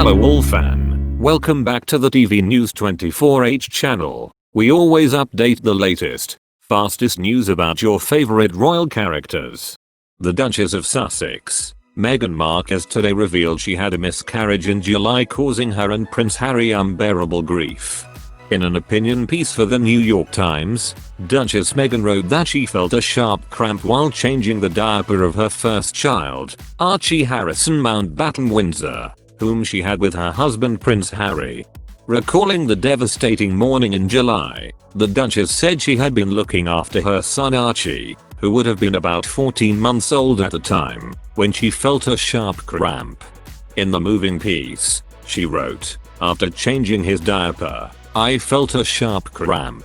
Hello all fan, welcome back to the TV News 24H channel. We always update the latest, fastest news about your favorite royal characters. The Duchess of Sussex, Meghan Markle, has today revealed she had a miscarriage in July, causing her and Prince Harry unbearable grief. In an opinion piece for the New York Times, Duchess Meghan wrote that she felt a sharp cramp while changing the diaper of her first child, Archie Harrison Mountbatten-Windsor, whom she had with her husband Prince Harry. Recalling the devastating morning in July, the Duchess said she had been looking after her son Archie, who would have been about 14 months old at the time, when she felt a sharp cramp. In the moving piece, she wrote, "After changing his diaper, I felt a sharp cramp.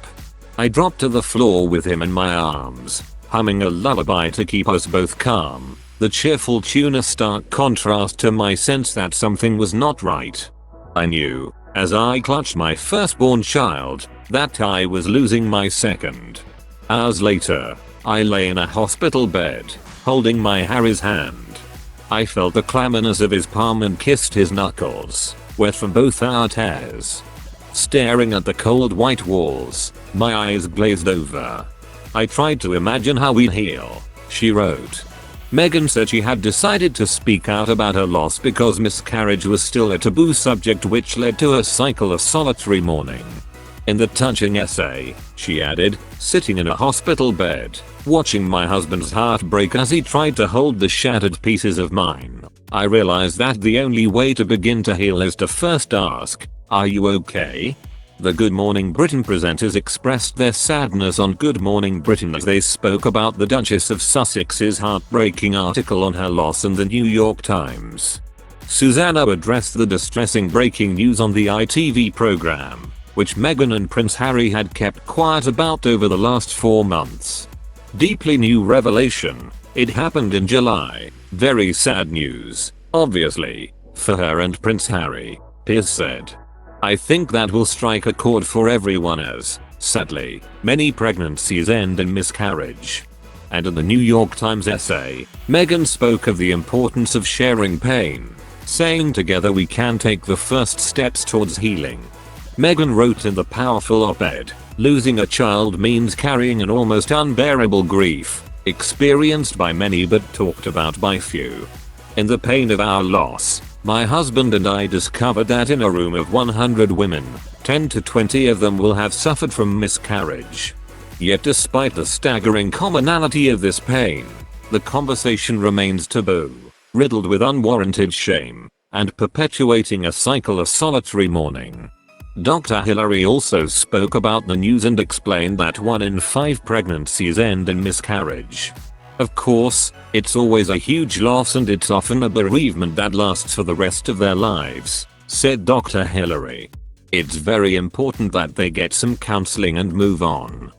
I dropped to the floor with him in my arms, humming a lullaby to keep us both calm, the cheerful tune a stark contrast to my sense that something was not right. I knew, as I clutched my firstborn child, that I was losing my second. Hours later, I lay in a hospital bed, holding my Harry's hand. I felt the clamminess of his palm and kissed his knuckles, wet from both our tears. Staring at the cold white walls, my eyes glazed over. I tried to imagine how we'd heal," she wrote. Meghan said she had decided to speak out about her loss because miscarriage was still a taboo subject, which led to a cycle of solitary mourning. In the touching essay, she added, "Sitting in a hospital bed, watching my husband's heart break as he tried to hold the shattered pieces of mine, I realized that the only way to begin to heal is to first ask, 'Are you okay?'" The Good Morning Britain presenters expressed their sadness on Good Morning Britain as they spoke about the Duchess of Sussex's heartbreaking article on her loss in the New York Times. Susanna addressed the distressing breaking news on the ITV program, which Meghan and Prince Harry had kept quiet about over the last 4 months. "Deeply new revelation. It happened in July. Very sad news, obviously, for her and Prince Harry," Piers said. "I think that will strike a chord for everyone as, sadly, many pregnancies end in miscarriage." And in the New York Times essay, Meghan spoke of the importance of sharing pain, saying, "Together we can take the first steps towards healing." Meghan wrote in the powerful op-ed, "Losing a child means carrying an almost unbearable grief, experienced by many but talked about by few. In the pain of our loss, my husband and I discovered that in a room of 100 women, 10 to 20 of them will have suffered from miscarriage. Yet despite the staggering commonality of this pain, the conversation remains taboo, riddled with unwarranted shame, and perpetuating a cycle of solitary mourning." Dr. Hillary also spoke about the news and explained that 1 in 5 pregnancies end in miscarriage. "Of course, it's always a huge loss and it's often a bereavement that lasts for the rest of their lives," said Dr. Hillary. "It's very important that they get some counseling and move on."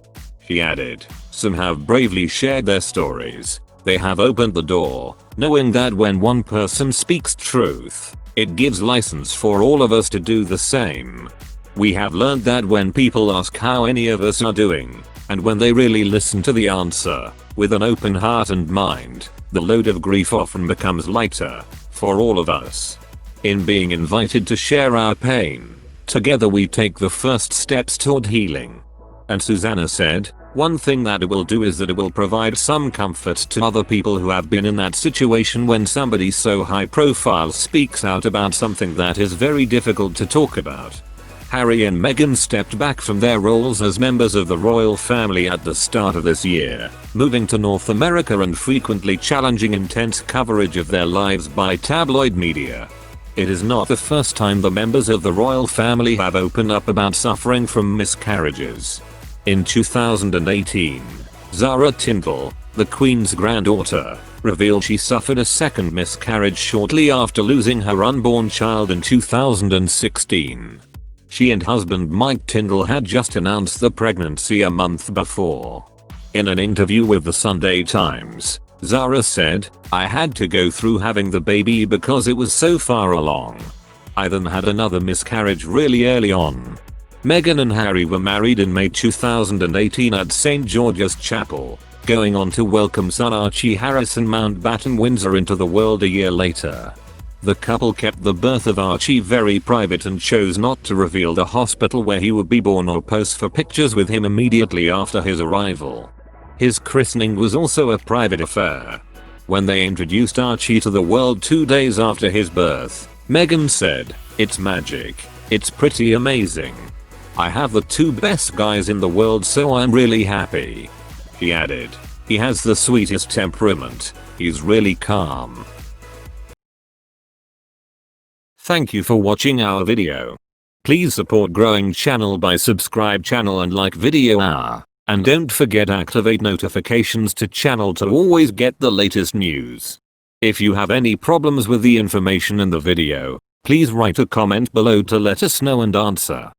She added, "Some have bravely shared their stories. They have opened the door, knowing that when one person speaks truth, it gives license for all of us to do the same. We have learned that when people ask how any of us are doing, and when they really listen to the answer, with an open heart and mind, the load of grief often becomes lighter, for all of us. In being invited to share our pain, together we take the first steps toward healing." And Susanna said, "One thing that it will do is that it will provide some comfort to other people who have been in that situation when somebody so high profile speaks out about something that is very difficult to talk about." Harry and Meghan stepped back from their roles as members of the royal family at the start of this year, moving to North America and frequently challenging intense coverage of their lives by tabloid media. It is not the first time the members of the royal family have opened up about suffering from miscarriages. In 2018, Zara Tindall, the Queen's granddaughter, revealed she suffered a second miscarriage shortly after losing her unborn child in 2016. She and husband Mike Tindall had just announced the pregnancy a month before. In an interview with the Sunday Times, Zara said, "I had to go through having the baby because it was so far along. I then had another miscarriage really early on." Meghan and Harry were married in May 2018 at St. George's Chapel, going on to welcome son Archie Harrison Mountbatten-Windsor into the world a year later. The couple kept the birth of Archie very private and chose not to reveal the hospital where he would be born or pose for pictures with him immediately after his arrival. His christening was also a private affair. When they introduced Archie to the world 2 days after his birth, Meghan said, "It's magic. It's pretty amazing. I have the 2 best guys in the world, so I'm really happy." He added, "He has the sweetest temperament. He's really calm." Thank you for watching our video. Please support growing channel by subscribe channel and like video hour. And don't forget activate notifications to channel to always get the latest news. If you have any problems with the information in the video, please write a comment below to let us know and answer.